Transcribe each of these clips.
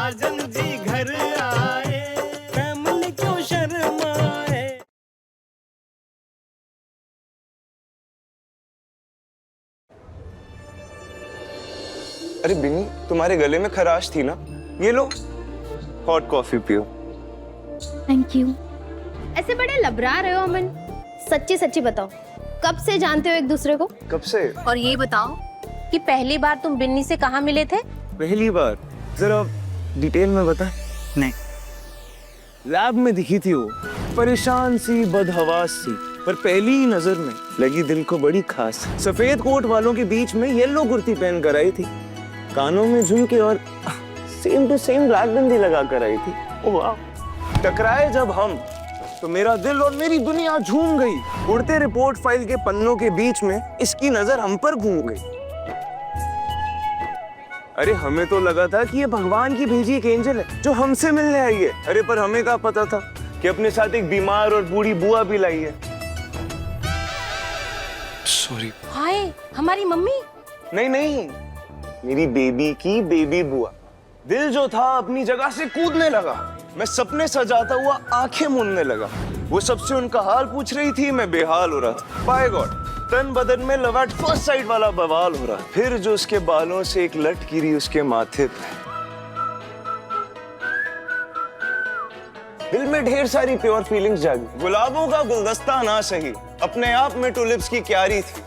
साजन जी घर आए, फैमिली क्यों शर्माए। अरे बिन्नी, तुम्हारे गले में खराश थी ना, ये लो हॉट कॉफी पियो। Thank you. ऐसे बड़े लबरा रहे हो अमन, सच्ची सच्ची बताओ, कब से जानते हो एक दूसरे को? कब से? और ये बताओ कि पहली बार तुम बिन्नी से कहाँ मिले थे? पहली बार जरा डिटेल में बता। नहीं, लैब में दिखी थी वो, परेशान सी, बदहवास सी, पर पहली ही नजर में लगी दिल को बड़ी खास। सफेद कोट वालों के बीच में येलो कुर्ती पहन कर आई थी, कानों में झुमके और सेम टू सेम ब्लैक बिंदी लगा कर आई थी। ओ वाह। टकराए जब हम तो मेरा दिल और मेरी दुनिया झूम गई। उड़ते रिपोर्ट फाइल के पन्नों के बीच में इसकी नजर हम पर घूम गई। अरे हमें तो लगा था कि ये भगवान की भेजी एक एंजल है जो हमसे मिलने आई है। अरे पर हमें क्या पता था कि अपने साथ एक बीमार और बूढ़ी बुआ भी लाई है। सॉरी। हाय, हमारी मम्मी? नहीं नहीं, मेरी बेबी की बेबी बुआ। दिल जो था अपनी जगह से कूदने लगा। मैं सपने सजाता हुआ आंखें मूंदने लगा। वो सबसे उनका हाल पूछ रही थी, मैं बेहाल हो रहा था। बाय गॉड, तन बदन में लव एट फर्स्ट साइट वाला बवाल हो रहा। फिर जो उसके बालों से एक लट गिरी उसके माथे पे, दिल में ढेर सारी प्योर फीलिंग्स जागी। गुलाबों का गुलदस्ता ना सही, अपने आप में टुलिप्स की क्यारी थी।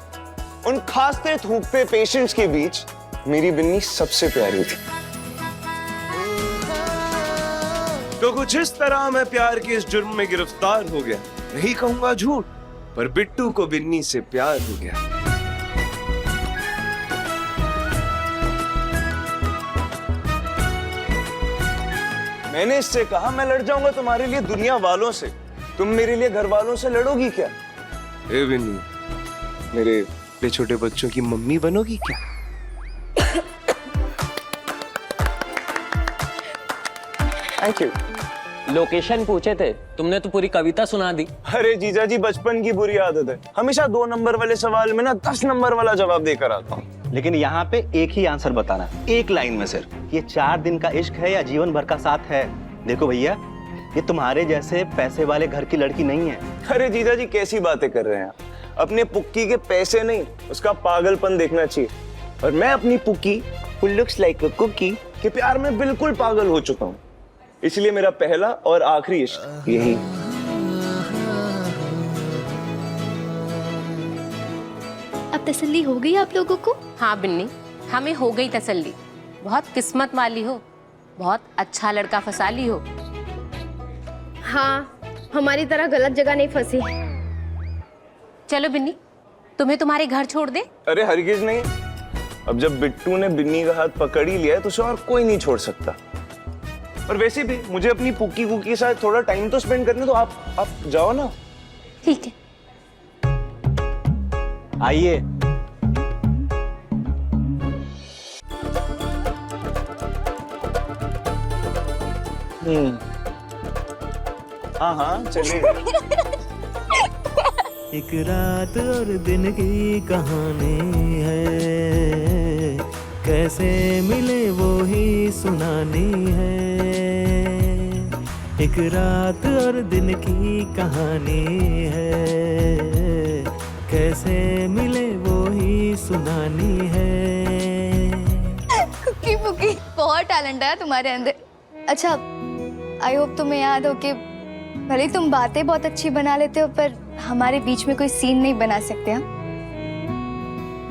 उन खासते थूकते पेशेंट्स के बीच मेरी बिन्नी सबसे प्यारी थी। तो कुछ इस तरह मैं प्यार के इस जुर्म में गिरफ्तार हो गया। नहीं कहूंगा झूठ, पर बिट्टू को बिन्नी से प्यार हो गया। मैंने इससे कहा, मैं लड़ जाऊंगा तुम्हारे लिए दुनिया वालों से, तुम मेरे लिए घर वालों से लड़ोगी क्या? ए बिन्नी, मेरे छोटे बच्चों की मम्मी बनोगी क्या? Thank you. लोकेशन पूछे थे, तुमने तो पूरी कविता सुना दी। अरे जीजा जी, बचपन की बुरी आदत है, हमेशा 2 नंबर वाले सवाल में ना 10 नंबर वाला जवाब देकर आता हूँ। लेकिन यहाँ पे एक ही आंसर बताना, एक लाइन में सिर्फ। ये 4 दिन का इश्क है या जीवन भर का साथ है? देखो भैया, ये तुम्हारे जैसे पैसे वाले घर की लड़की नहीं है। अरे जीजा जी, कैसी बातें कर रहे हैं आप? अपने पुक्की के पैसे नहीं, उसका पागलपन देखना चाहिए। और मैं अपनी पुक्की, who looks like a cookie, के प्यार में बिल्कुल पागल हो चुका हूँ। इसलिए मेरा पहला और आखिरी इश्क यही। अब तसल्ली हो गई आप लोगों को? हाँ बिन्नी, हमें हो गई तसल्ली। बहुत किस्मत वाली हो, बहुत अच्छा लड़का फंसा ली हो। हाँ, हमारी तरह गलत जगह नहीं फंसी। चलो बिन्नी, तुम्हें तुम्हारे घर छोड़ दे? अरे हरगिज नहीं, अब जब बिट्टू ने बिन्नी का हाथ पकड़ ही लिया है तो उसे और कोई नहीं छोड़ सकता। और वैसे भी मुझे अपनी पुक्की कुकी के साथ थोड़ा टाइम तो स्पेंड करने दो। आप जाओ ना। ठीक है। आइए। हाँ चलिए। एक रात और दिन की कहानी है, कैसे मिले वो ही सुनानी है। एक रात और दिन की कहानी है, कैसे मिले वो ही सुनानी है। कुकी पुकी, बहुत टैलेंट है तुम्हारे अंदर। अच्छा, आई होप तुम्हें याद हो कि भले तुम बातें बहुत अच्छी बना लेते हो, पर हमारे बीच में कोई सीन नहीं बना सकते। हम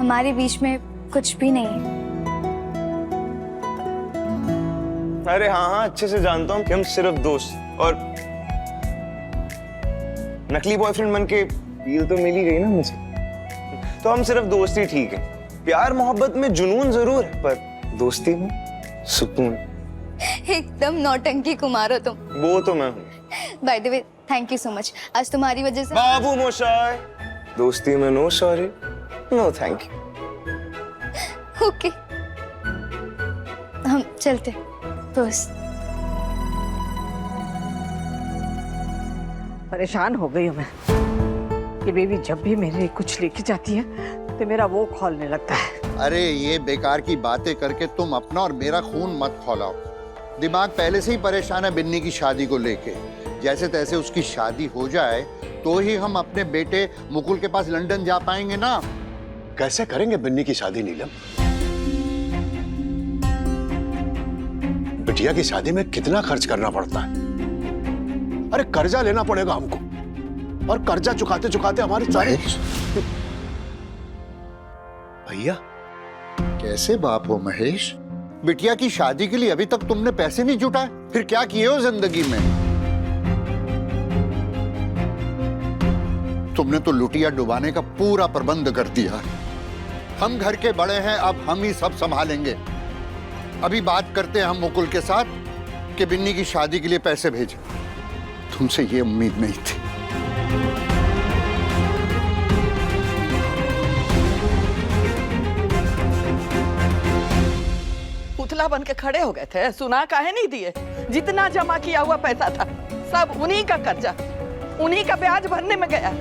हमारे बीच में कुछ भी नहीं है। अरे हाँ, अच्छे से जानता हूँ कि हम सिर्फ दोस्त, और नकली बॉयफ्रेंड बन के फील तो मिल ही गई ना मुझे, तो हम सिर्फ दोस्त ही ठीक है। प्यार मोहब्बत में जुनून जरूर है, पर दोस्ती में सुकून। एकदम नौटंकी कुमार हो तुम। वो तो मैं हूँ। By the way, thank you so much. आज तुम्हारी वजह से बाबू मोशाय, दोस्ती में no sorry, no thank you. Okay, हम चलते दोस्त। परेशान हो गई हूँ मैं। ये बेबी जब भी मेरे कुछ लेके जाती है तो मेरा वो खोलने लगता है। अरे ये बेकार की बातें करके तुम अपना और मेरा खून मत खौलाओ। दिमाग पहले से ही परेशान है बिन्नी की शादी को लेके। जैसे तैसे उसकी शादी हो जाए तो ही हम अपने बेटे मुकुल के पास लंदन जा पाएंगे ना। कैसे करेंगे बिन्नी की शादी नीलम? बिटिया की शादी में कितना खर्च करना पड़ता है। अरे कर्जा लेना पड़ेगा हमको, और कर्जा चुकाते चुकाते हमारे सारे। भैया कैसे बाप हो महेश? बिटिया की शादी के लिए अभी तक तुमने पैसे नहीं जुटाए, फिर क्या किए हो जिंदगी में? तुमने तो लुटिया डुबाने का पूरा प्रबंध कर दिया। हम घर के बड़े हैं, अब हम ही सब संभालेंगे। अभी बात करते हैं हम मुकुल के साथ कि बिन्नी की शादी के लिए पैसे भेजें। तुमसे ये उम्मीद नहीं थी। पुतला बन के खड़े हो गए थे, सुना काहे नहीं दिए? जितना जमा किया हुआ पैसा था सब उन्हीं का कर्जा, उन्हीं का ब्याज भरने में गया।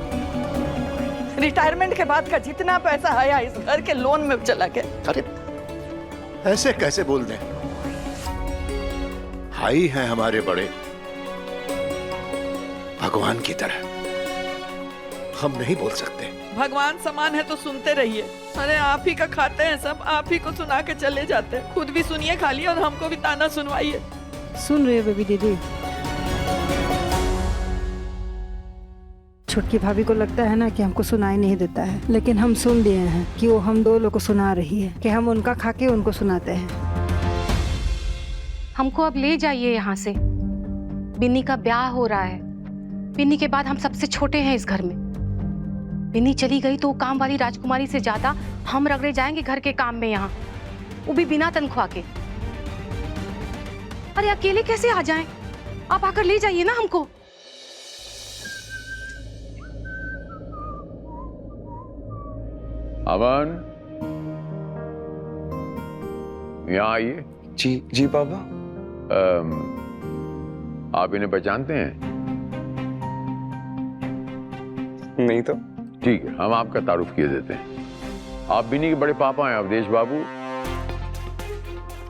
रिटायरमेंट के बाद का जितना पैसा आया इस घर के लोन में चला गया। अरे ऐसे कैसे बोल दें? भाई हैं हमारे बड़े, भगवान की तरह, हम नहीं बोल सकते। भगवान समान है तो सुनते रहिए। अरे आप ही का खाते हैं सब, आप ही को सुना के चले जाते हैं। खुद भी सुनिए खाली और हमको भी ताना सुनवाइए। सुन रही हो बेबी दीदी? छोटकी भाभी को लगता है ना कि हमको सुनाई नहीं देता है, लेकिन हम सुन लिए हैं कि वो हम दो लोग को सुना रही है कि हम उनका खा के उनको सुनाते हैं। हमको अब ले जाइए यहाँ से। बिन्नी का ब्याह हो रहा है। बिन्नी के बाद हम सबसे छोटे हैं इस घर में। बिन्नी चली गई तो काम वाली राजकुमारी से ज्यादा हम रगड़े जाएंगे घर के काम में यहाँ, वो भी बिना तनख्वाह के। अरे अकेले कैसे आ जाएं? आप आकर ले जाइए ना हमको। अमन, यहाँ आइए। जी जी पापा। आप इन्हें पहचानते हैं? नहीं तो। ठीक है, हम आपका तारुफ किए देते हैं। आप बिन्नी के बड़े पापा हैं अवधेश बाबू।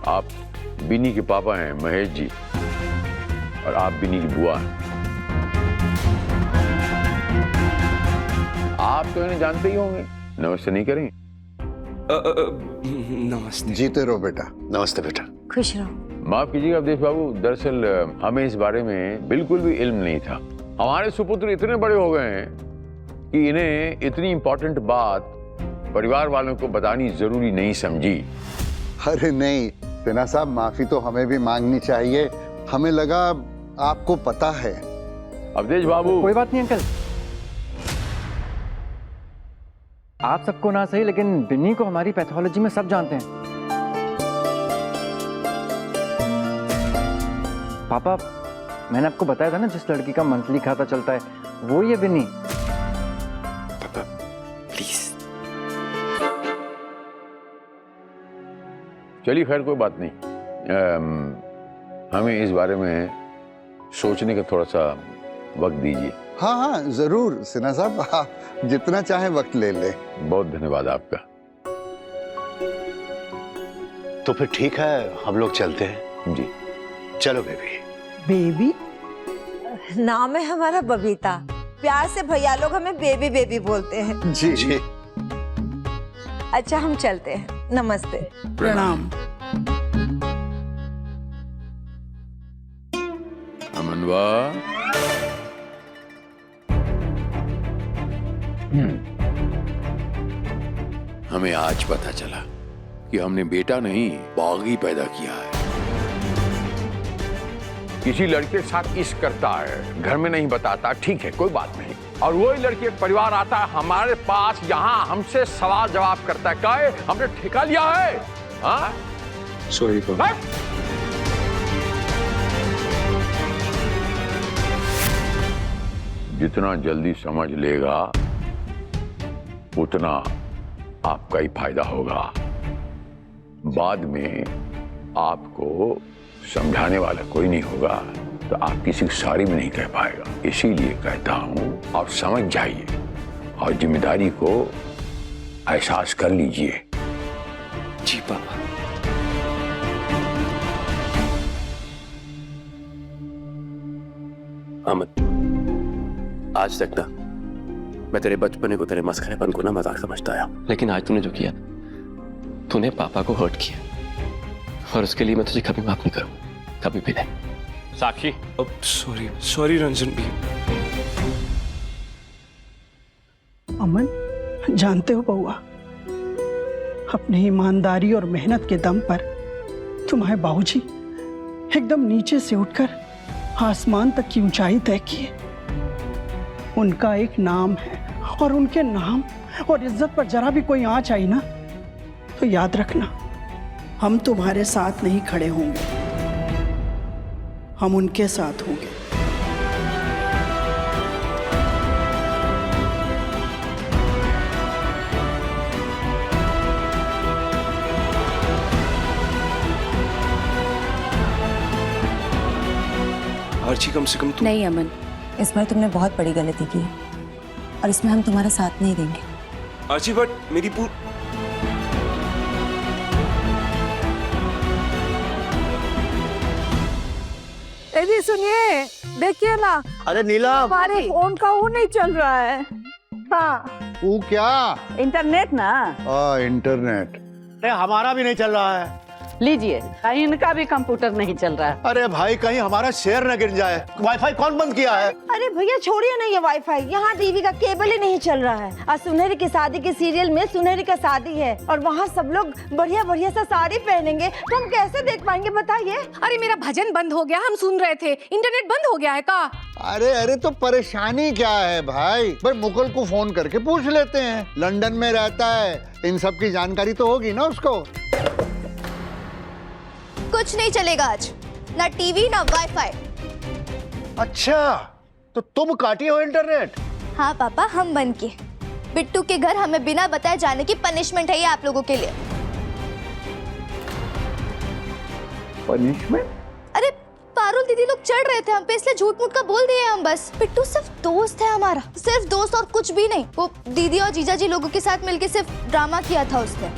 आप बिन्नी के पापा हैं महेश जी, और आप बिन्नी की बुआ हैं। आप तो इन्हें जानते ही होंगे, नमस्ते नहीं करेंगे? नमस्ते। जीते रहो बेटा। नमस्ते बेटा। खुश रहो। माफ कीजिएगा अवधेश बाबू, दरअसल हमें इस बारे में बिल्कुल भी इल्म नहीं था। हमारे सुपुत्र इतने बड़े हो गए हैं कि इन्हें इतनी इंपॉर्टेंट बात परिवार वालों को बतानी जरूरी नहीं समझी। अरे नहीं सिन्हा साहब, माफी तो हमें भी मांगनी चाहिए। हमें लगा आपको पता है। अवधेश बाबू। कोई बात नहीं अंकल, आप सबको ना सही लेकिन बिन्नी को हमारी पैथोलॉजी में सब जानते हैं। पापा, मैंने आपको बताया था ना जिस लड़की का मंथली खाता चलता है वो ही है बिन्नी। पापा प्लीज। चलिए खैर कोई बात नहीं। हमें इस बारे में सोचने का थोड़ा सा वक्त दीजिए। हाँ हाँ जरूर सिन्हा साहब, आप जितना चाहे वक्त ले ले। बहुत धन्यवाद आपका। तो फिर ठीक है, हम लोग चलते हैं। जी चलो बेबी। बेबी? नाम है हमारा बबीता। प्यार से भैया लोग हमें बेबी बेबी बोलते हैं। जी जी। अच्छा हम चलते हैं, नमस्ते। प्रणाम। अमनवा। हमें आज पता चला कि हमने बेटा नहीं बागी पैदा किया है। किसी लड़के के साथ इश्क करता है, घर में नहीं बताता, ठीक है कोई बात नहीं, और वही लड़के परिवार आता है हमारे पास, यहाँ हमसे सवाल जवाब करता है, क्या हमने ठेका लिया है? हाँ सॉरी पापा। जितना जल्दी समझ लेगा उतना आपका ही फायदा होगा। बाद में आपको समझाने वाला कोई नहीं होगा तो आप किसी की सारी में नहीं कह पाएगा। इसीलिए कहता हूं आप समझ जाइए और जिम्मेदारी को एहसास कर लीजिए। जी पापा। अमन, आज तक ना मैं तेरे बचपने को, तेरे मस्खरेपन को ना मजाक समझता आया, लेकिन आज तूने जो किया, तूने पापा को हर्ट किया और उसके लिए मैं तुझे कभी माफ नहीं करूंगा, कभी भी नहीं। साक्षी, सॉरी रंजन भी। अमन, जानते हो बउआ, अपनी ईमानदारी और मेहनत के दम पर तुम्हारे बाबूजी एकदम नीचे से उठकर आसमान तक की ऊंचाई तय किए। उनका एक नाम है और उनके नाम और इज्जत पर जरा भी कोई आंच आई ना तो याद रखना, हम तुम्हारे साथ नहीं खड़े होंगे, हम उनके साथ होंगे। आर्ची, कम से कम तुम... नहीं अमन, इस बार तुमने बहुत बड़ी गलती की है और इसमें हम तुम्हारा साथ नहीं देंगे। आर्ची, बट मेरी दीदी सुनिए, देखिए ना। अरे नीला, हमारे फोन का वो नहीं चल रहा है। हाँ, वो क्या? इंटरनेट ना। इंटरनेट। अरे हमारा भी नहीं चल रहा है। लीजिए, कहीं इनका भी कंप्यूटर नहीं चल रहा है। अरे भाई, कहीं हमारा शेयर न गिर जाए। वाईफाई कौन बंद किया है? अरे भैया छोड़िए ना ये वाईफाई, यहाँ टीवी का केबल ही नहीं चल रहा है। आज सुनहरी की शादी के सीरियल में सुनहरी का शादी है और वहाँ सब लोग बढ़िया बढ़िया सा साड़ी पहनेंगे, तो हम कैसे देख पाएंगे बताइए? अरे मेरा भजन बंद हो गया, हम सुन रहे थे। इंटरनेट बंद हो गया है का? अरे तो परेशानी क्या है भाई? भाई मुकुल को फोन करके पूछ लेते हैं, लंदन में रहता है, इन सब की जानकारी तो होगी ना उसको। कुछ नहीं चलेगा आज, ना टीवी ना वाईफाई। अच्छा, तो तुम काटी हो इंटरनेट? हाँ पापा, हम बंद किए। बिट्टू के घर हमें बिना बताए जाने की पनिशमेंट है ये आप लोगों के लिए। पनिशमेंट? अरे पारुल दीदी लोग चढ़ रहे थे हम पे, इसलिए झूठ मूठ का बोल दिए हम बस। बिट्टू सिर्फ दोस्त है हमारा, सिर्फ दोस्त और कुछ भी नहीं। वो दीदी और जीजा जी लोगों के साथ मिलके सिर्फ ड्रामा किया था उसने।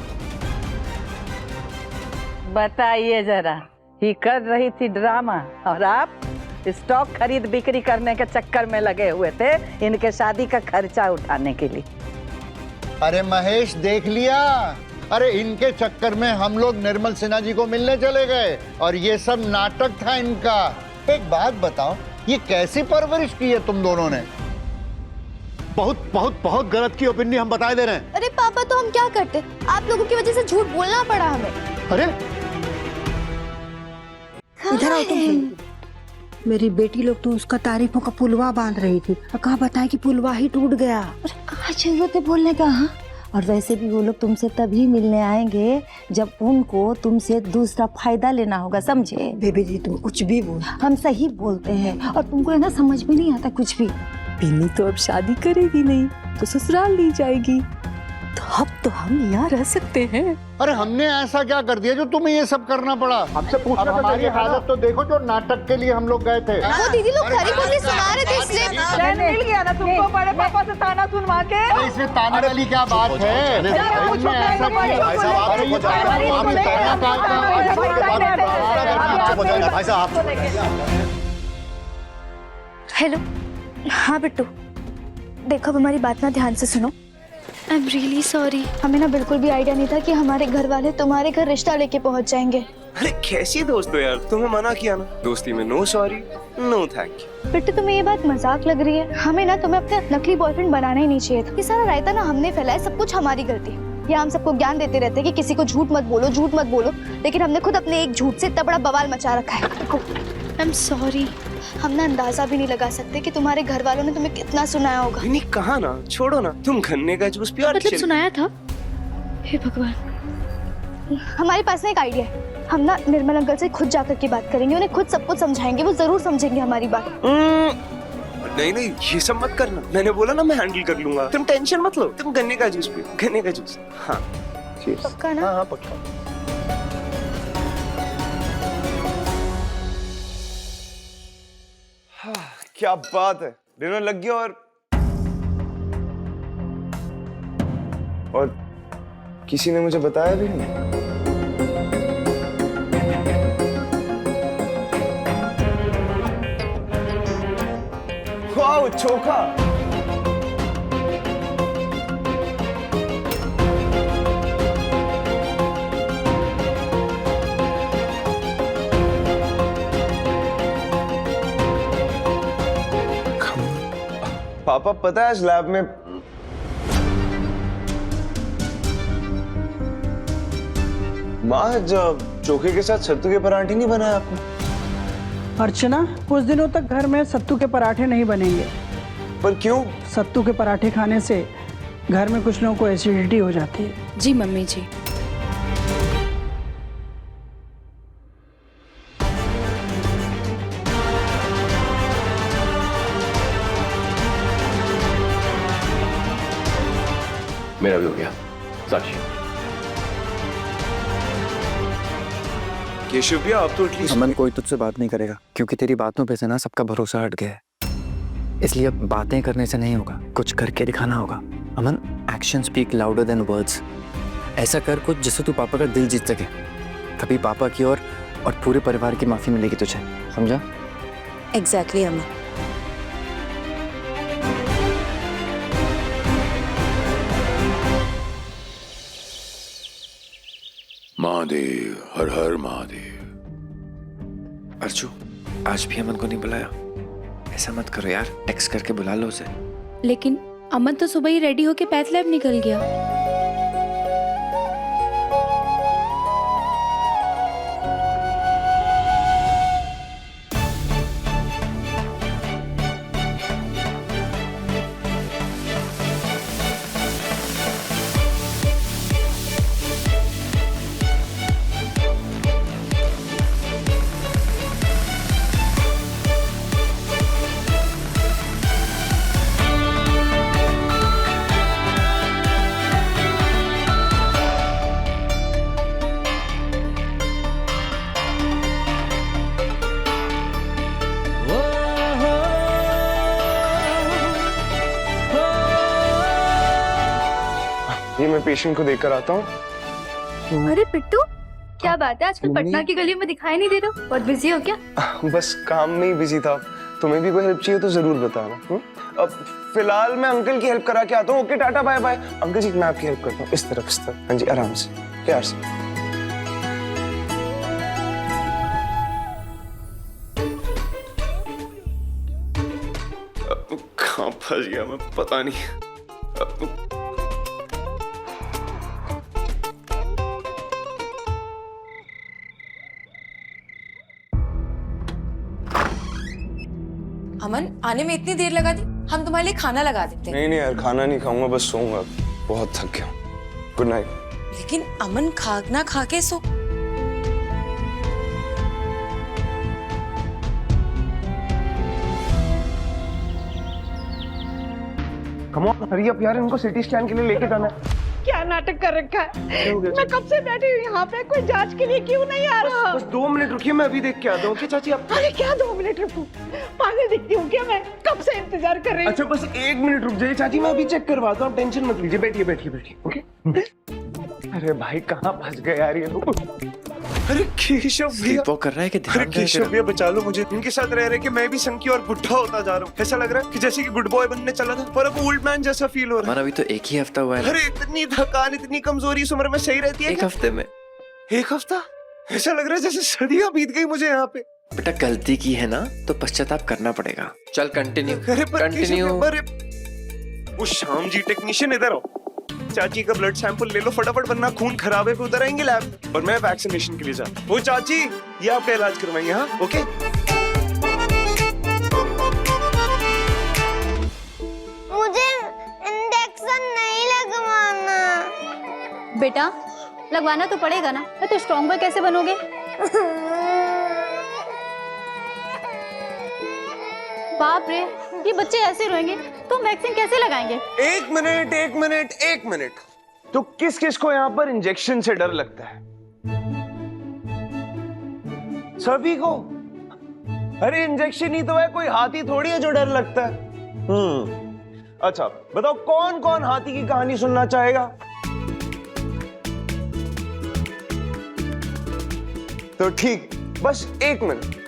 बताइए जरा, ये कर रही थी ड्रामा और आप स्टॉक खरीद बिक्री करने के चक्कर में लगे हुए थे इनके शादी का खर्चा उठाने के लिए। अरे महेश, देख लिया? अरे इनके चक्कर में हम लोग निर्मल सिन्हा जी को मिलने चले गए और ये सब नाटक था इनका। एक बात बताओ, ये कैसी परवरिश की है तुम दोनों ने? बहुत बहुत बहुत गलत की ओपिनियन हम बताए दे रहे हैं। अरे पापा, तो हम क्या करते, आप लोगों की वजह से झूठ बोलना पड़ा हमें। अरे इधर आओ तुम। मेरी बेटी लोग तो उसका तारीफों का पुलवा बांध रही थी, कहा बताए कि पुलवा ही टूट गया। अरे कहाँ जरूरत है बोलने का? हाँ, और वैसे भी वो लोग तुमसे तभी मिलने आएंगे जब उनको तुमसे दूसरा फायदा लेना होगा, समझे? बेबी जी तुम कुछ भी बोल, हम सही बोलते हैं और तुमको है ना समझ में नहीं आता कुछ भी। बिन्नी तो अब शादी करेगी नहीं तो ससुराल ली जाएगी, तो अब तो हम यहाँ रह सकते हैं। अरे हमने ऐसा क्या कर दिया जो तुम्हें ये सब करना पड़ा? हमसे पूछना। अब हमारी हालत तो देखो, जो नाटक के लिए हम लोग गए थे। वो दीदी लोग खरी खोटी सुना रहे थे, इसलिए चैन मिल गया ना तुमको बड़े पापा से ताना सुनवा के। इसमें ताने वाली क्या बात है? हेलो, हाँ बिट्टू, देखो हमारी बात ना ध्यान से सुनो। आई एम रियली सॉरी, हमें ना बिल्कुल भी आइडिया नहीं था कि हमारे घर वाले तुम्हारे घर रिश्ता लेके पहुंच जाएंगे। अरे कैसी दोस्त हो यार, तुम्हें मना किया ना। दोस्ती में no sorry no thank you. Bittu तुम्हें ये बात मजाक लग रही है? हमें ना तुम्हें अपने नकली बॉयफ्रेंड बनाना ही नहीं चाहिए था। ये सारा रायता ना हमने फैलाया, सब कुछ हमारी गलती है। या हम सबको ज्ञान देते रहते हैं कि किसी को झूठ मत बोलो, झूठ मत बोलो, लेकिन हमने खुद अपने एक झूठ से इतना बड़ा बवाल मचा रखा है। आई एम सॉरी, हम ना अंदाजा भी नहीं लगा सकते कि तुम्हारे घर वालों ने तुम्हें कितना सुनाया होगा। नहीं कहा ना, छोड़ो ना, तुम गन्ने का जूस पियो। मतलब सुनाया था? हे भगवान, हमारे पास ना एक आइडिया है। हम ना निर्मल अंकल से खुद जाकर के बात करेंगे, उन्हें खुद सब कुछ समझाएंगे, वो जरूर समझेंगे हमारी बात। नहीं नहीं, ये सब मत करना, मैंने बोला ना मैं हैंडल कर लूंगा, तुम टेंशन मत लो। तुम गन्ने का जूस पियो, गन्ने का जूस। हाँ पक्का ना? हाँ पक्का। क्या बात है, डिनर लग गया। और किसी ने मुझे बताया भी नहीं। पुलाव, चोखा। पापा पता है आज लैब में माँ जब चोखे के साथ सत्तू के पराठे नहीं बनाए आपने? अर्चना, कुछ दिनों तक घर में सत्तू के पराठे नहीं बनेंगे। पर क्यों? सत्तू के पराठे खाने से घर में कुछ लोगों को एसिडिटी हो जाती है। जी मम्मी जी। मेरा भी हो गया। साक्षी, केशव भैया आप तो एटलीस्ट। अमन, कोई तुझसे बात नहीं करेगा क्योंकि तेरी बातों पे से ना सबका भरोसा हट गया है। इसलिए अब बातें करने से नहीं होगा, कुछ करके दिखाना होगा। Aman, action speak louder than words. ऐसा कर कुछ जिससे तू पापा का दिल जीत सके। तभी पापा की और पूरे परिवार की माफी मिलेगी तुझे, समझा? एग्जैक्टली अमन। महादेव, हर हर महादेव। अर्जू, आज भी अमन को नहीं बुलाया? ऐसा मत करो यार, टेक्स्ट करके बुला लो उसे। लेकिन अमन तो सुबह ही रेडी होके पैथ लैब निकल गया। ये मैं पेशेंट को देखकर आता हूँ। अरे पिट्टू, क्या बात है, आजकल पटना की गलियों में दिखाई नहीं दे रहा? बहुत बिजी हो क्या? बस काम में ही बिजी था। तुम्हें भी कोई हेल्प चाहिए तो जरूर बताना। अब फिलहाल मैं अंकल की हेल्प करा के आता हूँ। Okay, tata bye bye. Uncle ji मैं आपकी हेल्प करता हूँ। इस तरफ, इस तरफ। हाँ जी, आराम से, प्यार से। कहाँ फंस गया मैं, पता नहीं। अमन, आने में इतनी देर लगा दी, हम तुम्हारे लिए खाना लगा देते हैं। नहीं यार, खाना नहीं खाऊंगा, बस सोऊंगा। बहुत थक गया। Good night. लेकिन अमन, खाना खा के सो। कम ऑन, हरी अप यार, इनको सिटी स्कैन के लिए लेके जाना है। क्या नाटक कर रखा है? मैं कब से बैठी हूँ यहाँ पे, कोई जांच के लिए क्यों नहीं आ रहा? बस 2 मिनट रुकिए, मैं अभी देख के आता हूँ। ओके चाची आप? अरे क्या 2 मिनट रुकूं? पागल दिखती हूँ क्या मैं? कब से इंतजार कर रही हूँ। अच्छा बस 1 मिनट रुक जाइए चाची, मैं अभी चेक करवाता हूँ। टेंशन मत लीजिए, बैठिए बैठिए बैठिए। ओके। अरे भाई कहाँ फंस गए यार ये लोग। अरे केशव भैया कर रहा है कि अरे केशव भैया बचा लो मुझे। इनके साथ रह रहे कि मैं भी संकी और बुढ़ा होता जा रहा हूँ। ऐसा लग रहा है कि जैसे कि गुड बॉय बनने चला था पर अब ओल्ड मैन जैसा फील हो रहा है। हमारा अभी तो 1 ही हफ्ता हुआ है। अरे इतनी थकान, इतनी कमजोरी इस उम्र में सही रहती है? 1 हफ्ते में? 1 हफ्ता? ऐसा लग रहा है जैसे सदियां बीत गई मुझे यहाँ पे। बेटा गलती की है ना तो पश्चाताप करना पड़ेगा। चल कंटिन्यू कंटिन्यू। वो श्याम जी टेक्नीशियन, इधर आओ। चाची का ब्लड सैंपल ले लो फटाफट, वरना खून खराब है, उधर आएंगे लैब और मैं वैक्सीनेशन के लिए जा। वो चाची ये आपका इलाज करवाइए। हाँ ओके। मुझे इंजेक्शन नहीं लगवाना। बेटा लगवाना तो पड़ेगा ना, मैं तो स्ट्रॉन्ग बॉय कैसे बनोगे? बाप रे, ये बच्चे ऐसे रोएंगे तो हम वैक्सीन कैसे लगाएंगे? 1 मिनट 1 मिनट 1 मिनट। तो किस किस को यहाँ पर इंजेक्शन से डर लगता है? सभी को। अरे इंजेक्शन ही तो है, कोई हाथी थोड़ी है जो डर लगता है। अच्छा बताओ कौन कौन हाथी की कहानी सुनना चाहेगा? तो ठीक, बस 1 मिनट।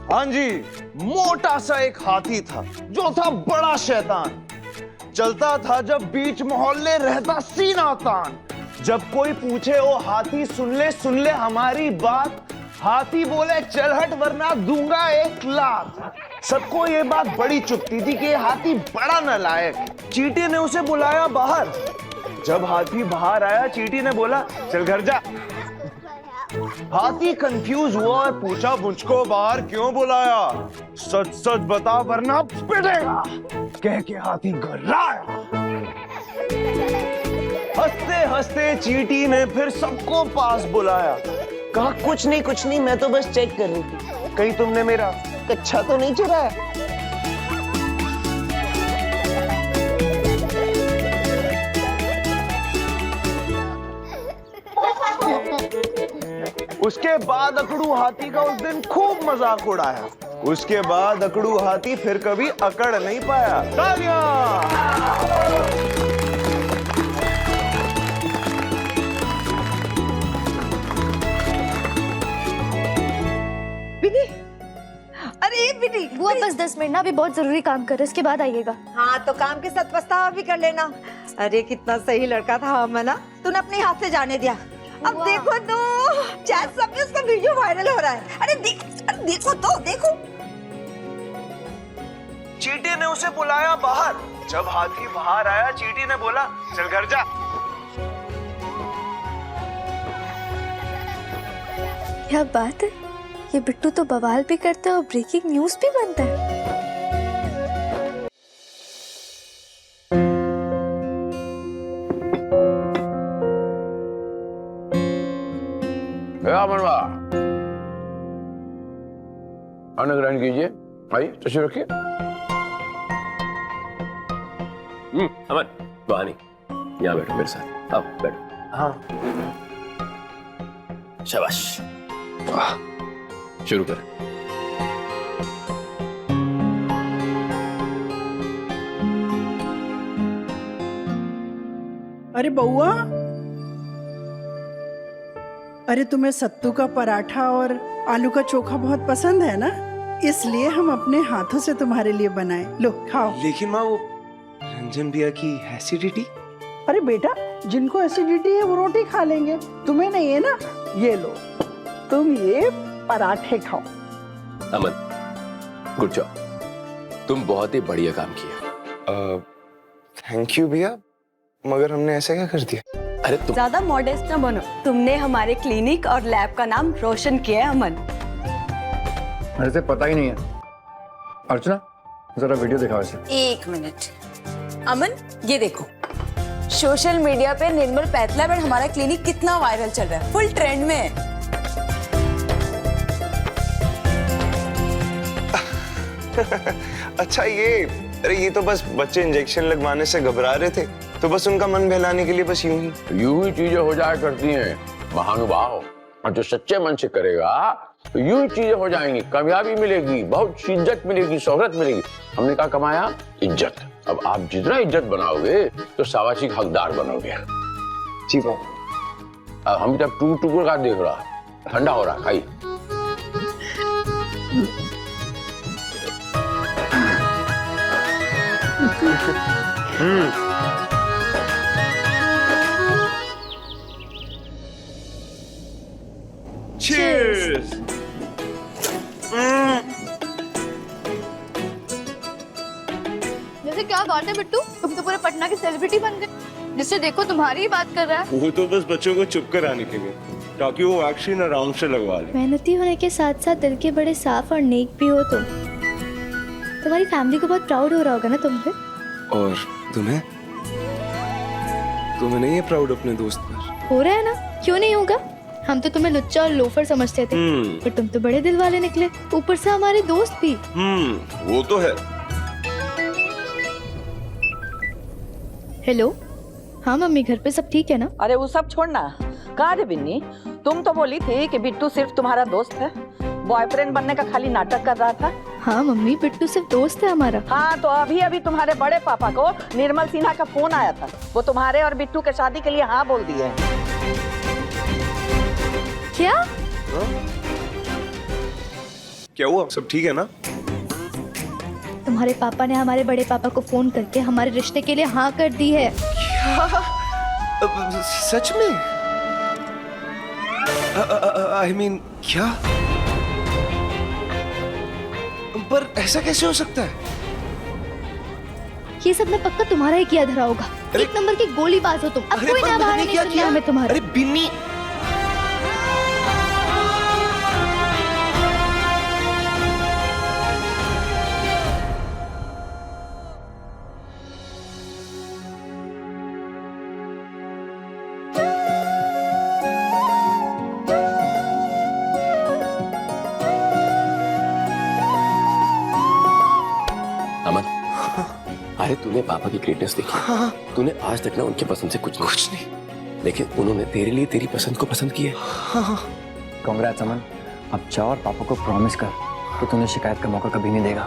हाँ जी, मोटा सा एक हाथी था जो था बड़ा शैतान। चलता था जब बीच मोहल्ले रहता सीना तान। जब कोई पूछे ओ हाथी सुन ले हमारी बात, हाथी बोले चल हट वरना दूंगा 1 लाख। सबको ये बात बड़ी चुभती थी कि ये हाथी बड़ा नालायक। चींटी ने उसे बुलाया बाहर। जब हाथी बाहर आया चींटी ने बोला चल घर जा। हाथी कंफ्यूज हुआ और पूछा मुझको बाहर क्यों बुलाया, सच सच बता वरना पिटेगा। कह के हाथी घर्राया। हंसते हंसते चींटी ने फिर सबको पास बुलाया। कहा कुछ नहीं मैं तो बस चेक कर रही थी, कहीं तुमने मेरा कच्छा तो नहीं चुराया। उसके बाद अकड़ू हाथी का उस दिन खूब मजाक उड़ाया। उसके बाद अकड़ू हाथी फिर कभी अकड़ नहीं पाया। तालियां! अरे बिटी, वो बस 10 मिनट ना, अभी बहुत जरूरी काम कर रहे हैं, उसके बाद आइएगा। हाँ तो काम के साथ पछतावा भी कर लेना। अरे कितना सही लड़का था अमन, तूने अपने हाथ से जाने दिया। अब देखो तो चैट सब में उसका वीडियो वायरल हो रहा है। अरे देखो तो देखो। चींटी ने उसे बुलाया बाहर। जब हाथी बाहर आया चींटी ने बोला चल घर जा। क्या बात है, ये बिट्टू तो बवाल भी करता है और ब्रेकिंग न्यूज भी बनता है। मनवा अन्न ग्रहण कीजिए। आइए तशरीफ रखिए। अमन वानी, यहाँ बैठो मेरे साथ। अब बैठो। हाँ शाबाश, शुरू कर। अरे बउआ, अरे तुम्हें सत्तू का पराठा और आलू का चोखा बहुत पसंद है ना, इसलिए हम अपने हाथों से तुम्हारे लिए बनाए। लो खाओ। लेकिन माँ वो रंजन भैया की एसिडिटी। अरे बेटा, जिनको एसिडिटी है वो रोटी खा लेंगे, तुम्हें नहीं है ना। ये लो, तुम ये पराठे खाओ। अमन गुड जॉब, तुम बहुत ही बढ़िया काम किया। थैंक यू भैया, मगर हमने ऐसा क्या कर दिया? अरे तुम ज्यादा मॉडेस्ट ना बनो, तुमने हमारे क्लिनिक और लैब का नाम रोशन किया है अमन। ऐसे पता ही नहीं है। अर्चना जरा वीडियो दिखाओ इसे। 1 मिनट। अमन ये देखो, सोशल मीडिया पे निर्मल पैथलैब और हमारा क्लिनिक कितना वायरल चल रहा है, फुल ट्रेंड में है। अच्छा अरे ये तो बस बच्चे इंजेक्शन लगवाने से घबरा रहे थे, तो बस उनका मन बहलाने के लिए बस यूं ही चीजें हो जाया करती हैं महानुभाव। और जो सच्चे मन से करेगा तो यूं ही चीजें हो जाएंगी, कामयाबी मिलेगी, बहुत इज्जत मिलेगी, शोहरत मिलेगी। हमने क्या कमाया? इज्जत। अब आप जितना इज्जत बनाओगे तो शाबाशी का हकदार बनोगे। जी बाबा। अब हम जब टुकड़ का देख रहा, ठंडा हो रहा, खाइए। Cheers! जैसे क्या बात है बिट्टू, तुम तो पूरे पटना की सेलिब्रिटी बन गए, जिससे देखो तुम्हारी ही बात कर रहा है। वो तो बस बच्चों को चुप कराने के लिए, ताकि वो वैक्सीन आराम से लगवा ले। मेहनती होने के साथ साथ दिल के बड़े साफ और नेक भी हो तुम। तुम्हारी फैमिली को बहुत प्राउड हो रहा होगा ना तुम पे। और तुम्हें नहीं है प्राउड अपने दोस्त पर? हो रहा है ना, क्यों नहीं होगा। हम तो तुम्हें लुच्चा और लोफर समझते थे, पर तुम तो बड़े दिल वाले निकले, ऊपर से हमारे दोस्त भी। वो तो है। हेलो, हाँ मम्मी, घर पे सब ठीक है ना? अरे वो सब छोड़ना, कहाँ रे बिन्नी, तुम तो बोली थी कि बिट्टू सिर्फ तुम्हारा दोस्त है, बॉयफ्रेंड बनने का खाली नाटक कर रहा था। हाँ मम्मी, बिट्टू सिर्फ दोस्त है हमारा। हाँ तो अभी तुम्हारे बड़े पापा को निर्मल सिन्हा का फोन आया था, वो तुम्हारे और बिट्टू के शादी के लिए हाँ बोल दिए। क्या? क्या हुआ? सब ठीक है ना? तुम्हारे पापा ने हमारे बड़े पापा को फोन करके हमारे रिश्ते के लिए हाँ कर दी है। सच में? I mean, क्या? पर ऐसा कैसे हो सकता है? ये सब मैं पक्का तुम्हारा ही किया धरा होगा। एक नंबर की गोलीबाज हो तुम। अब कोई ना बहाना नहीं सुनना हमें तुम्हारा। अरे बिन्नी, अरे तूने पापा की ग्रेटनेस देखी? तूने आज तक ना उनके पसंद से कुछ नहीं, लेकिन उन्होंने तेरे लिए तेरी पसंद को पसंद किया। कांग्रेट्स अमन। अब जाओ और पापा को प्रॉमिस कर कि तूने शिकायत का मौका कभी नहीं देगा।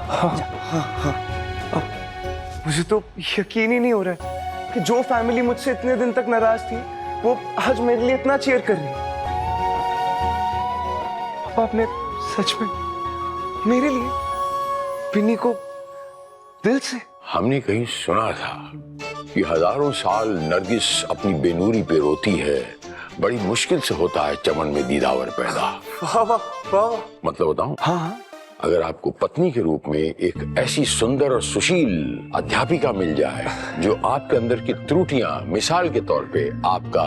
मुझे तो यकीन ही नहीं हो रहा है कि जो फैमिली मुझसे इतने दिन तक नाराज थी वो आज मेरे लिए इतना चीयर कर रही है। पापा आपने सच में मेरे लिए बिन्नी को दिल से? हमने कहीं सुना था कि हजारों साल नरगिस अपनी बेनूरी पे रोती है, बड़ी मुश्किल से होता है चमन में दीदावर पैदा। वाह वाह वाह। मतलब बताऊं? हाँ। अगर आपको पत्नी के रूप में एक ऐसी सुंदर और सुशील अध्यापिका मिल जाए जो आपके अंदर की त्रुटियां, मिसाल के तौर पे आपका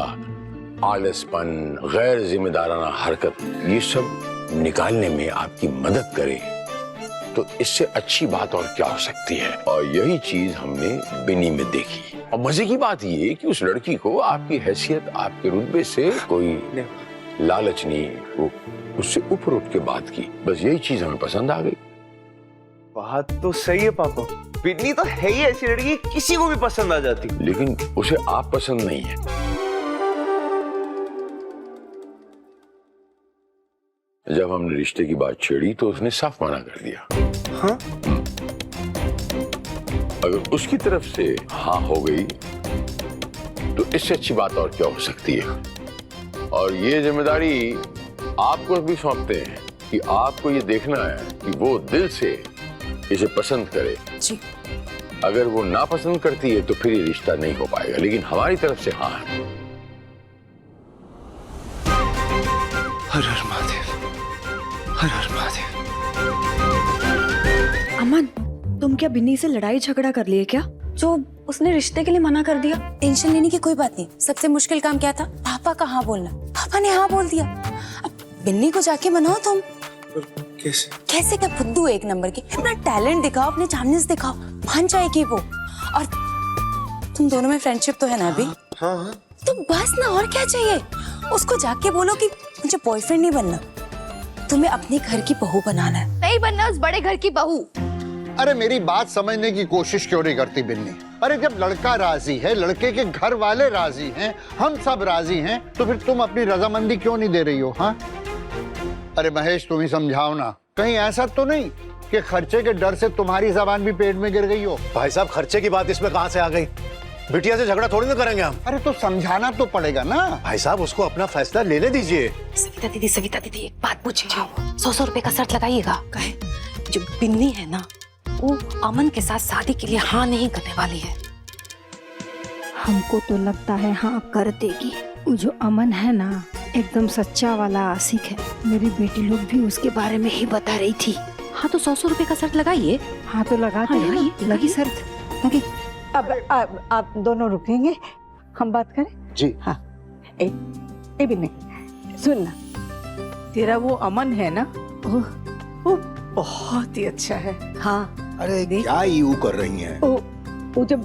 आलसपन, गैर जिम्मेदाराना हरकत, ये सब निकालने में आपकी मदद करे, तो इससे अच्छी बात और क्या हो सकती है। और यही चीज हमने बिन्नी में देखी। और मजे की बात ये कि उस लड़की को आपकी हैसियत, आपके रुतबे से कोई लालच नहीं, वो उससे ऊपर उठ के बात की। बस यही चीज हमें पसंद आ गई। बात तो सही है पापा, बिन्नी तो है ही ऐसी लड़की, किसी को भी पसंद आ जाती। लेकिन उसे आप पसंद नहीं है। जब हमने रिश्ते की बात छेड़ी तो उसने साफ मना कर दिया। हाँ? अगर उसकी तरफ से हाँ हो गई तो इससे अच्छी बात और क्या हो सकती है। और ये जिम्मेदारी आपको भी सौंपते हैं कि आपको ये देखना है कि वो दिल से इसे पसंद करे। जी। अगर वो नापसंद करती है तो फिर ये रिश्ता नहीं हो पाएगा, लेकिन हमारी तरफ से हाँ है। हर हर महादेव, हर हर महादेव। अमन, तुम क्या बिन्नी से लड़ाई झगड़ा कर लिए क्या, जो उसने रिश्ते के लिए मना कर दिया? टेंशन लेने की कोई बात नहीं। सबसे मुश्किल काम क्या था? पापा का हाँ बोलना। पापा ने हाँ बोल दिया। अब बिन्नी को जाके मनाओ तुम। कैसे? कैसे क्या फुद्दू एक नंबर की। अपना टैलेंट दिखाओ, अपने चार्मनेस दिखाओ, मान जाएगी वो। और तुम दोनों में फ्रेंडशिप तो है ना अभी? हाँ हाँ। तो बस ना, और क्या चाहिए? उसको जाके बोलो कि मुझे बॉयफ्रेंड नहीं बनना, तुम्हें अपने घर की बहू बनाना है। नहीं बनना उस बड़े घर की बहू। अरे मेरी बात समझने की कोशिश क्यों नहीं करती बिन्नी? अरे जब लड़का राजी है, लड़के के घर वाले राजी हैं, हम सब राजी हैं, तो फिर तुम अपनी रजामंदी क्यों नहीं दे रही हो? हाँ? अरे महेश, तुम ही समझाओ ना। कहीं ऐसा तो नहीं कि खर्चे के डर से तुम्हारी जबान भी पेट में गिर गई हो? भाई साहब, खर्चे की बात इसमें कहाँ से आ गई? बिटिया से झगड़ा थोड़ी ना करेंगे हम। अरे तो समझाना तो पड़ेगा ना। भाई साहब, उसको अपना फैसला लेने दीजिए। सविता दीदी एक बात पूछे। 100 रुपए का शर्त लगाइएगा। कहे जो बिन्नी है ना, वो अमन के साथ शादी के लिए हाँ नहीं करने वाली है। हमको तो लगता है हाँ कर देगी। वो जो अमन है ना, एकदम सच्चा वाला आशिक है। मेरी बेटी लोग भी उसके बारे में ही बता रही थी। हाँ तो 100 रुपए का शर्त लगाइए। हाँ तो लगाते हैं ना। लगी शर्त लगी। अब आप दोनों रुकेंगे, हम बात करें? जी हाँ। ए भी नहीं, सुन ना, तेरा वो अमन है ना, वो बहुत ही अच्छा है। हाँ। अरे क्या यू कर रही हैं? वो जब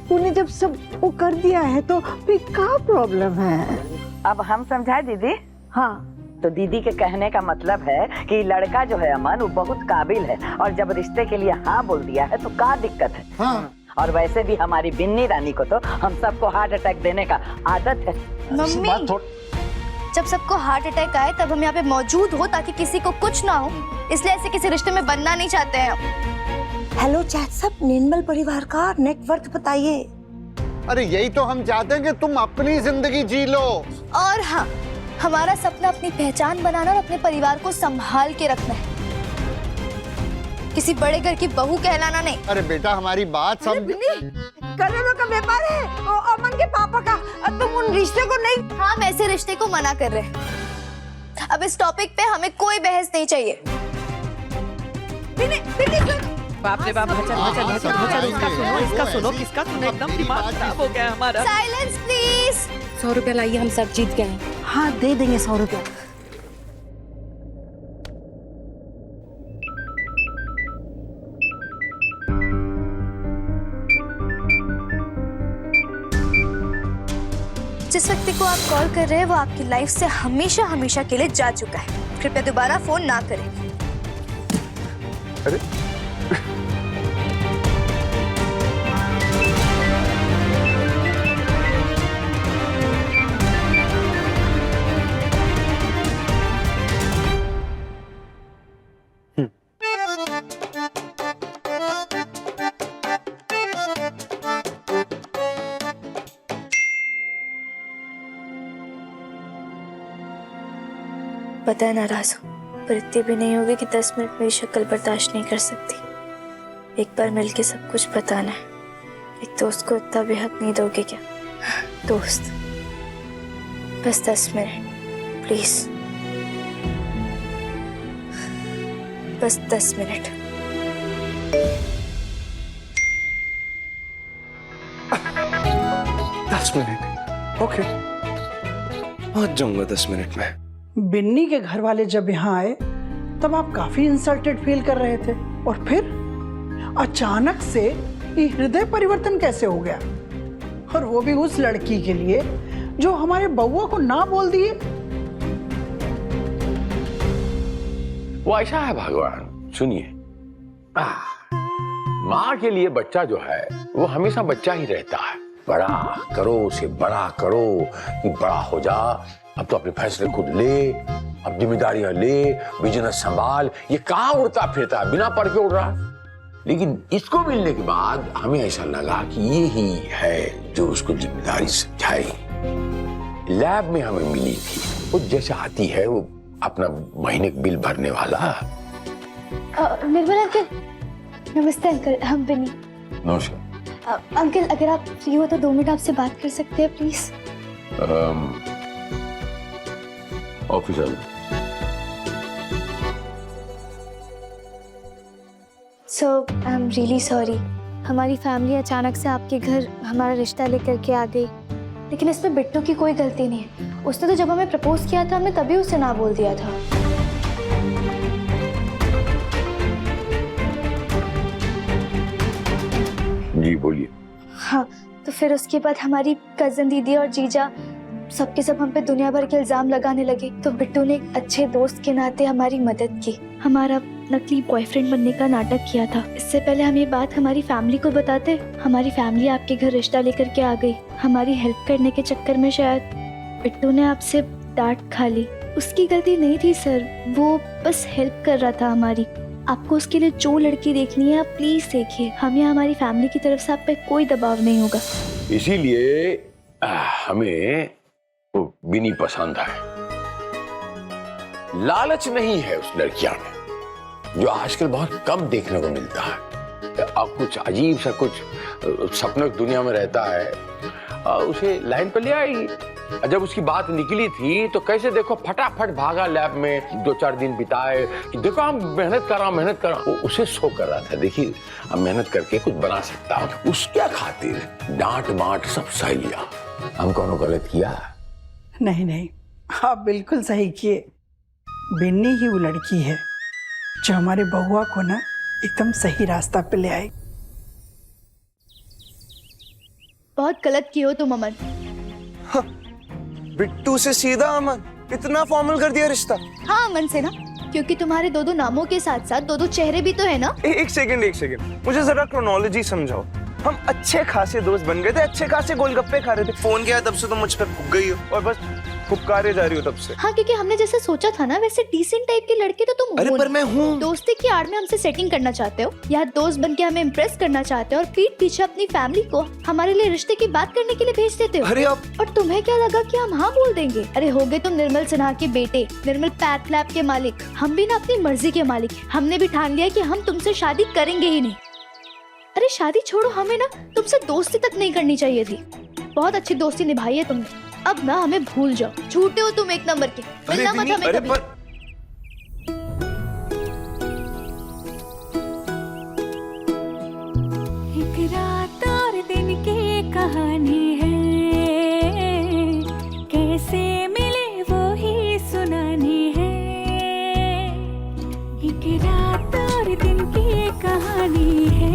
तूने जब सब वो कर दिया है तो फिर क्या प्रॉब्लम है? अब हम समझाए दीदी। हाँ। तो दीदी के कहने का मतलब है कि लड़का जो है अमन, वो बहुत काबिल है, और जब रिश्ते के लिए हाँ बोल दिया है तो क्या दिक्कत है? हाँ। और वैसे भी हमारी बिन्नी रानी को तो हम सबको हार्ट अटैक देने का आदत है। मम्मी, जब सबको हार्ट अटैक आए तब हम यहाँ पे मौजूद हो ताकि किसी को कुछ ना हो, इसलिए ऐसे किसी रिश्ते में बनना नहीं चाहते हैं। हेलो चैट सब, निर्मल परिवार का नेटवर्क बताइए। अरे यही तो हम चाहते हैं कि तुम अपनी जिंदगी जी लो। और हाँ, हमारा सपना अपनी पहचान बनाना और अपने परिवार को संभाल के रखना है, किसी बड़े घर की बहू कहलाना नहीं। अरे बेटा हमारी बात समझ। करोड़ों का व्यापार है वो अमन के पापा का, तुम उन रिश्ते को नहीं। हम ऐसे रिश्ते को मना कर रहे हैं। अब इस टॉपिक पे हमें कोई बहस नहीं चाहिए। बाप रे बाप, भचर भचर भचर भचर, इसका सुनो किसका सुनो, एकदम दिमाग खराब हो गया हमारा। Silence please. 100 रुपया लाइए, हम सब जीत गए हैं। हाँ दे देंगे 100 रुपया। जिस व्यक्ति को आप कॉल कर रहे हैं वो आपकी लाइफ से हमेशा हमेशा के लिए जा चुका है। कृपया दोबारा फोन ना करें। अरे पता है नाराज हो, पर इतनी भी नहीं होगी कि 10 मिनट मेरी शक्ल बर्दाश्त नहीं कर सकती। एक बार मिलके सब कुछ बताना है। एक दोस्त को इतना भी हक नहीं दोगे क्या? दोस्त, बस 10 मिनट प्लीज, बस 10 मिनट। ओके, पहुंच जाऊंगा 10 मिनट में। बिन्नी के घर वाले जब यहाँ आए तब आप काफी इंसल्टेड फील कर रहे थे, और फिर अचानक से ये हृदय परिवर्तन कैसे हो गया? और वो भी उस लड़की के लिए जो हमारे बउआ को ना बोल दिए। वो ऐसा है भगवान, सुनिए, माँ के लिए बच्चा जो है वो हमेशा बच्चा ही रहता है। बड़ा करो उसे, बड़ा करो कि बड़ा हो जा, अब तो अपने फैसले खुद ले, अब जिम्मेदारियां ले, बिजनेस संभाल। ये कहाँ उड़ता फिरता है, बिना पढ़ के उड़ रहा। लेकिन इसको मिलने के बाद हमें ऐसा लगा कि ये ही है जो उसको जिम्मेदारी समझाई। लैब में हमें मिली थी, वो जैसे आती है वो अपना महीने का बिल भरने वाला। निर्मल अंकल, नमस्ते अंकल, हम बिन्नी। नमस्कार अंकल, अगर आप फ्री हो तो 2 मिनट आपसे बात कर सकते हैं please? Officer, so I am really sorry. हमारी फैमिली अचानक से आपके घर हमारा रिश्ता लेकर के आ गई, लेकिन इसमें बिट्टू की कोई गलती नहीं है। उसने तो जब हमें प्रपोज किया था हमने तभी उसे ना बोल दिया था। जी बोलिए। हाँ, तो फिर उसके बाद हमारी कजन दीदी और जीजा सबके सब हम पे दुनिया भर के इल्जाम लगाने लगे। तो बिट्टू ने एक अच्छे दोस्त के नाते हमारी मदद की, हमारा नकली बॉयफ्रेंड बनने का नाटक किया था। इससे पहले हम ये बात हमारी फैमिली को बताते, हमारी फैमिली आपके घर रिश्ता लेकर के आ गई। हमारी हेल्प करने के चक्कर में शायद बिट्टू ने आपसे डांट खा ली। उसकी गलती नहीं थी सर, वो बस हेल्प कर रहा था हमारी। आपको उसके लिए जो लड़की देखनी है आप प्लीज देखिए, हमें हमारी फैमिली की तरफ से आप पे कोई दबाव नहीं होगा। इसीलिए हमें वो बिनी पसंद है। लालच नहीं है उस लड़कियां में, जो आजकल बहुत कम देखने को मिलता है। अब कुछ अजीब सा कुछ सपनों की दुनिया में रहता है, उसे लाइन पर ले आई। जब उसकी बात निकली थी तो कैसे देखो फटाफट भागा लैब में, 2-4 दिन बिताए कि देखो हम मेहनत कर रहा वो उसे शो कर रहा था, देखिए हम मेहनत करके कुछ बना सकता हूँ। उसके खातिर डांट बांट सब सह लिया। हम कौन गलत किया? नहीं नहीं, आप बिल्कुल सही किए। बिन्नी ही वो लड़की है जो हमारे बउआ को ना एकदम सही रास्ता पे ले आई। बहुत गलत किए हो तुम अमन। बिट्टू से सीधा अमन, इतना फॉर्मल कर दिया रिश्ता। हाँ अमन से ना, क्योंकि तुम्हारे 2-2 नामों के साथ साथ 2-2 चेहरे भी तो है ना। एक सेकंड, मुझे जरा क्रोनोलॉजी समझाओ। हम अच्छे खासे दोस्त बन गए थे, अच्छे खासे गोलगप्पे खा रहे थे, फोन किया तब से तुम मुझ पे फूक गई हो, और बस फुपकारे जा रही हो तब से। हाँ, क्योंकि हमने जैसे सोचा था ना वैसे डिसेंट टाइप के लड़के तो तुम अरे हो पर नहीं। मैं हूँ। दोस्ती की आड़ में हमसे सेटिंग करना चाहते हो या दोस्त बन के हमें इम्प्रेस करना चाहते हो और पीठ पीछे अपनी फैमिली को हमारे लिए रिश्ते की बात करने के लिए भेज देते हो। अरे और तुम्हें क्या लगा कि हम हाँ बोल देंगे? अरे हो गए तुम निर्मल सिन्हा के बेटे, निर्मल पैथ लैब के मालिक। हम भी ना अपनी मर्जी के मालिक। हमने भी ठान लिया कि हम तुमसे शादी करेंगे ही नहीं। अरे शादी छोड़ो, हमें ना तुमसे दोस्ती तक नहीं करनी चाहिए थी। बहुत अच्छी दोस्ती निभाई है तुमने, अब ना हमें भूल जाओ। झूठे हो तुम एक नंबर के। मिलना मत हमें कभी। एक रात और दिन की कहानी है, कैसे मिले वो ही सुनानी है। एक रात और दिन की कहानी है,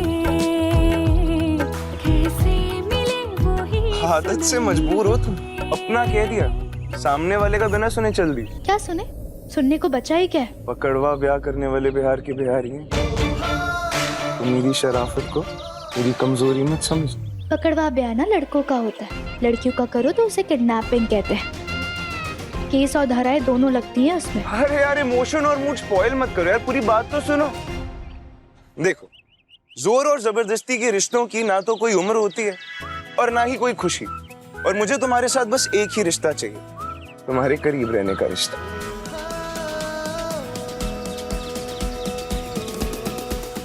कैसे मिले वो ही। आदत से मजबूर हो तुम। अपना कह दिया, सामने वाले का बिना सुने चल दी। क्या सुने? सुनने को बचा ही क्या है? पकड़वा ब्याह करने वाले बिहार के बिहारी हैं। तो मेरी शराफत को मेरी कमजोरी मत समझ। पकड़वा ब्याह ना लड़कों का होता है, लड़कियों का करो तो उसे किडनैपिंग कहते हैं। केस और धाराएं दोनों लगती हैं उसमें। अरे यार इमोशन और मूड स्पॉइल मत करो यार, पूरी बात तो सुनो। देखो, जोर और जबरदस्ती के रिश्तों की ना तो कोई उम्र होती है और ना ही कोई खुशी। और मुझे तुम्हारे साथ बस एक ही रिश्ता चाहिए, तुम्हारे करीब रहने का रिश्ता।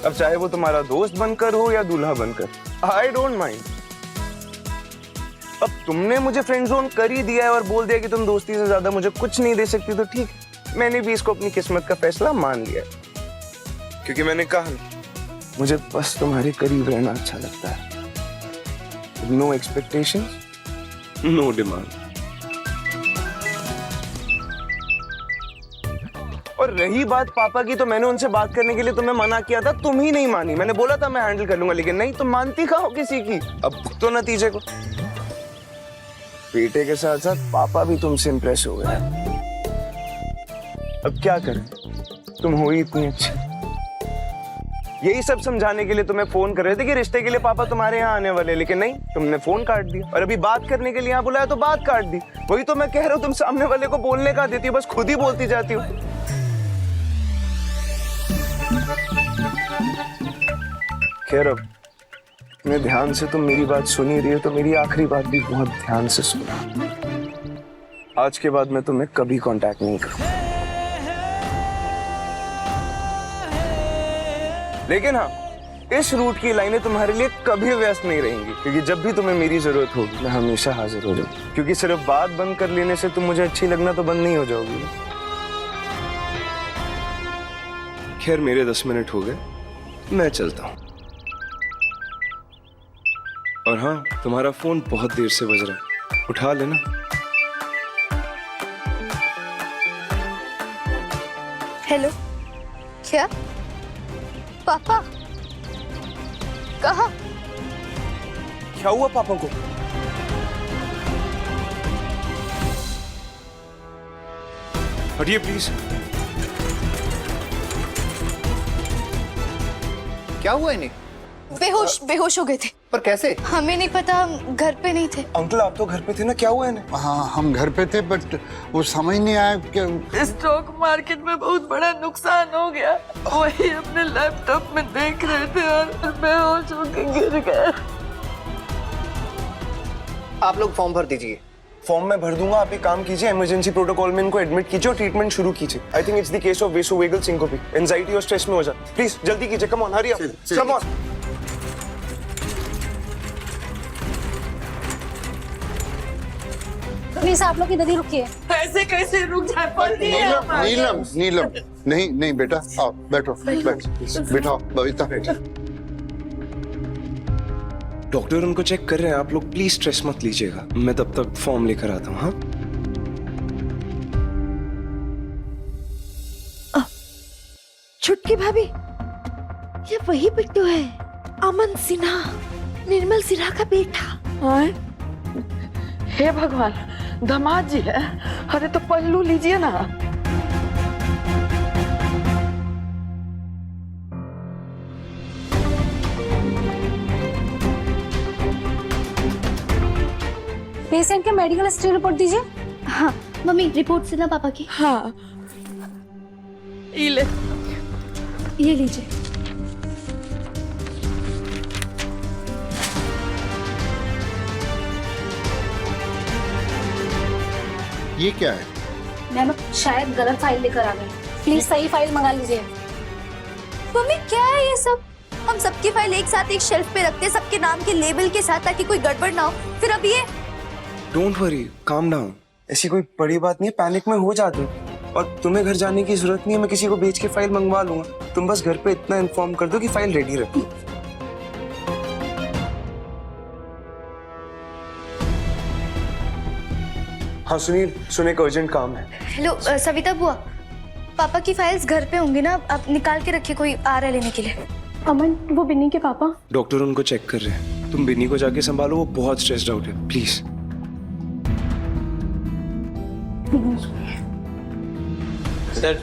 अब चाहे वो तुम्हारा दोस्त बनकर हो या दूल्हा बनकर, आई डोंट माइंड। अब तुमने मुझे फ्रेंड जोन कर ही दिया है और बोल दिया कि तुम दोस्ती से ज्यादा मुझे कुछ नहीं दे सकती, तो ठीक, मैंने भी इसको अपनी किस्मत का फैसला मान लिया। क्योंकि मैंने कहा मुझे बस तुम्हारे करीब रहना अच्छा लगता है। No expectations, no demand. और रही बात पापा की, तो मैंने उनसे बात करने के लिए तुम्हें मना किया था, तुम ही नहीं मानी। मैंने बोला था मैं हैंडल कर लूंगा, लेकिन नहीं, तुम मानती कहाँ हो किसी की। अब तो नतीजे को, बेटे के साथ साथ पापा भी तुमसे इंप्रेस हो गए। अब क्या करें, तुम हो ही इतनी अच्छी। यही सब समझाने के लिए तुम्हें फोन कर रहे थे कि रिश्ते के लिए पापा तुम्हारे यहाँ आने वाले, लेकिन नहीं, तुमने फोन काट दिया। और अभी बात करने के लिए यहाँ बुलाया तो बात काट दी। वही तो मैं कह रहा हूँ, तुम सामने वाले को बोलने का देती हो, बस खुद ही बोलती जाती हो। खैर, अब इतने ध्यान से तुम मेरी बात सुनी रही हो तो मेरी आखिरी बात भी बहुत ध्यान से सुना। आज के बाद मैं तुम्हें कभी कांटेक्ट नहीं करूंगा। लेकिन हाँ, इस रूट की लाइनें तुम्हारे लिए कभी व्यस्त नहीं रहेंगी, क्योंकि जब भी तुम्हें मेरी जरूरत होगी मैं हमेशा हाजिर हो जाऊंगी। क्योंकि सिर्फ बात बंद कर लेने से तुम मुझे अच्छी लगना तो बंद नहीं हो जाओगी। खैर, मेरे 10 मिनट हो गए, मैं चलता हूँ। और हाँ, तुम्हारा फोन बहुत देर से बज रहा है, उठा लेना। हेलो, क्या पापा? कहाँ? क्या हुआ पापा को? हटिए प्लीज। क्या हुआ इन्हें? बेहोश हो गए थे। पर कैसे? हमें नहीं पता, हम घर पे नहीं थे। अंकल, आप तो घर पे थे ना, क्या हुआ इन्हें? हाँ, हम घर पे थे, बट वो समझ नहीं आया कि स्टॉक मार्केट में बहुत बड़ा नुकसान हो गया। वही अपने लैपटॉप में देख रहे थे और बेहोश होकर गिर गए। आप लोग फॉर्म भर दीजिए। फॉर्म में भर दूंगा, आप एक काम कीजिए, इमरजेंसी प्रोटोकॉल में इनको एडमिट कीजिए और ट्रीटमेंट शुरू कीजिए। I think it's the case of vasovagal syncope. Anxiety और स्ट्रेस में हो जाए। प्लीज जल्दी कीजिए, come on, hurry up, come on. Please आप लोग इधर ही रुकिए। ऐसे कैसे रुक जाए? नीलम, नीलम, नहीं बेटा, आओ बैठो, बैठो बबीता। डॉक्टर उनको चेक कर रहे हैं, आप लोग प्लीज स्ट्रेस मत लीजिएगा। मैं तब तक फॉर्म लेकर आता हूँ। हाँ, छुटकी भाभी, ये वही बिट्टू है, अमन सिन्हा, निर्मल सिन्हा का बेटा। हे भगवान, दामाद जी है। अरे तो पल्लू लीजिए ना। पेशेंट के मेडिकल हिस्ट्री रिपोर्ट दीजिए। हाँ, मम्मी रिपोर्ट से ना पापा की। हाँ ले, ये लीजिए। ये क्या है? मैम शायद गलत फाइल लेकर आ गए, प्लीज सही फाइल मंगा लीजिए। मम्मी क्या है ये सब? हम सबकी फाइल एक साथ एक शेल्फ पे रखते हैं, सबके नाम के लेबल के साथ, ताकि कोई गड़बड़ ना हो। फिर अब ये डोंट वरी, काम डाउन। ऐसी कोई बड़ी बात नहीं है, पैनिक में हो जाते हो। और तुम्हें घर जाने की जरूरत नहीं है, मैं किसी को भेज के फाइल मंगवा लूंगा। तुम बस घर पे इतना इन्फॉर्म कर दो कि फाइल रेडी रखो। हाँ सुनील, सुने का अर्जेंट काम है। हेलो सविता बुआ, पापा की फाइल्स घर पे होंगी ना, आप निकाल के रखिए, कोई आ रहा है लेने के लिए। अमन वो बिन्नी के पापा। डॉक्टर उनको चेक कर रहे हैं, तुम बिन्नी को जाके संभालो, वो बहुत स्ट्रेस्ड आउट है, प्लीज। सर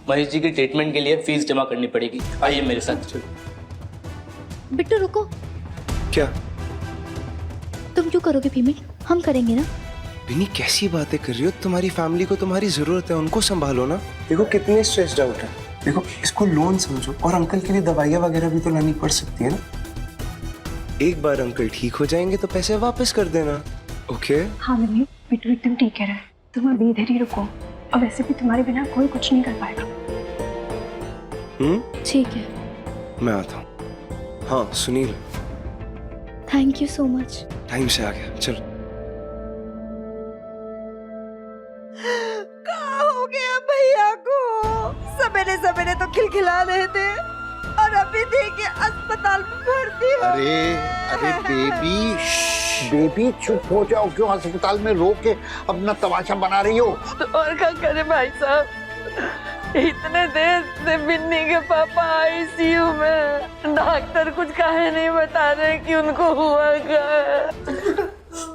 महेश जी की ट्रीटमेंट के लिए फीस जमा करनी पड़ेगी, आइए मेरे साथ। बिट्टू रुको। क्या? तुम क्यों करोगे पेमेंट? हम करेंगे ना। बिन्नी कैसी बातें कर रही हो? तुम्हारी फैमिली को तुम्हारी जरूरत है, उनको संभालो ना। देखो कितने स्ट्रेस्ड आउट है। देखो इसको लोन समझो, और अंकल के लिए दवाइयाँ वगैरह भी तो लानी पड़ सकती है ना। एक बार अंकल ठीक हो जाएंगे तो पैसे वापस कर देना, ओके? हाँ मम्मी, बिट्टू एकदम ठीक है, तुम अभी इधर ही रुको, और वैसे भी तुम्हारे बिना कोई कुछ नहीं कर पाएगा। ठीक है, मैं आता हूँ। हाँ Sunil, thank you so much. Time से आ गया, चलो। क्या हो गया भैया को? सवेरे सवेरे तो खिलखिला रहे थे और अभी देखिए अस्पताल में भर्ती हो। अरे बेबी चुप हो जाओ, क्यों अस्पताल में रो के अपना तमाशा बना रही हो? तो और क्या करे भाई साहब, इतने देर से बिन्नी के पापा आईसीयू में, डॉक्टर कुछ काहे नहीं बता रहे कि उनको हुआ क्या।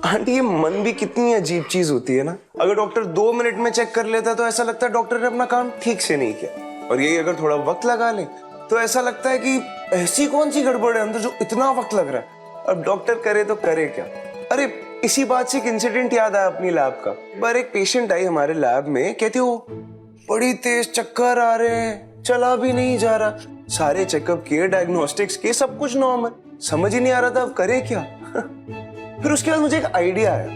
आंटी ये मन भी कितनी अजीब चीज होती है ना। अगर डॉक्टर 2 मिनट में चेक कर लेता तो ऐसा लगता है डॉक्टर ने अपना काम ठीक से नहीं किया, और यही अगर थोड़ा वक्त लगा ले तो ऐसा लगता है कि ऐसी कौन सी गड़बड़ है अंदर जो इतना वक्त लग रहा है। अब डॉक्टर करे तो करे क्या? अरे इसी बात से एक इंसिडेंट याद आया अपनी लैब का। बार एक पेशेंट आई हमारे लैब में, कहती हो बड़ी तेज चक्कर आ रहे हैं, चला भी नहीं जा रहा। सारे चेकअप किए, डायग्नोस्टिक्स किए, सब कुछ नॉर्मल, समझ ही नहीं आ रहा था अब करे क्या। फिर उसके बाद मुझे एक आइडिया आया।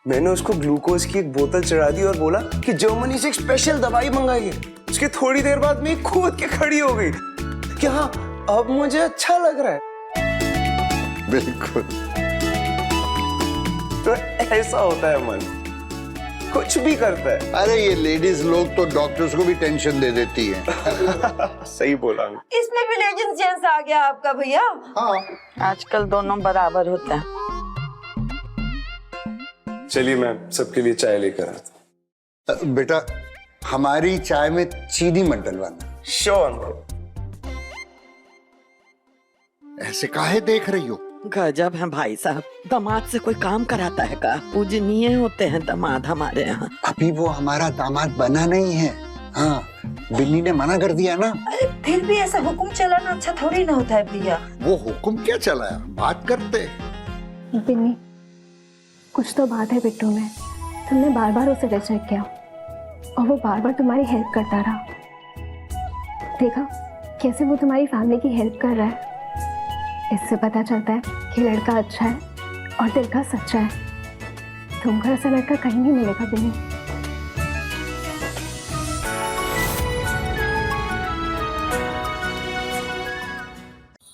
मैंने उसको ग्लूकोज की एक बोतल चढ़ा दी और बोला कि जर्मनी से एक स्पेशल दवाई मंगाइए। उसके थोड़ी देर बाद मैं कूद के खड़ी हो गई कि हाँ अब मुझे अच्छा लग रहा है। बिल्कुल। तो ऐसा होता है मन, कुछ भी करता है। अरे ये लेडीज लोग तो डॉक्टर्स को भी टेंशन दे देती है। सही बोला। इसमें भी लेडीज जेंट्स आ गया आपका भैया। हाँ आजकल दोनों बराबर होते हैं। चलिए मैं सबके लिए चाय लेकर आता हूँ। बेटा हमारी चाय में चीनी मत डलवाना। श्योर। ऐसे काहे देख रही हो? गजब है भाई साहब, दामाद से कोई काम कराता है का? पूजनीय होते हैं दामाद हमारे यहाँ। अभी वो हमारा दामाद बना नहीं है। हाँ बिन्नी ने मना कर दिया ना। अरे फिर भी ऐसा हुक्म चलाना अच्छा थोड़ी ना होता है भैया। वो हुक्म क्या चलाया, बात करते। बिन्नी कुछ तो बात है बिट्टू में, तुमने बार बार उसे रिजेक्ट किया और वो बार बार तुम्हारी हेल्प करता रहा। देखा कैसे वो तुम्हारी फैमिली की हेल्प कर रहा है। इससे पता चलता है कि लड़का अच्छा है और दिल का सच्चा है। तुमको ऐसा लड़का कहीं नहीं मिलेगा बिन्नी।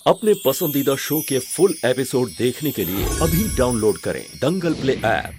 अपने पसंदीदा शो के फुल एपिसोड देखने के लिए अभी डाउनलोड करें दंगल प्ले ऐप।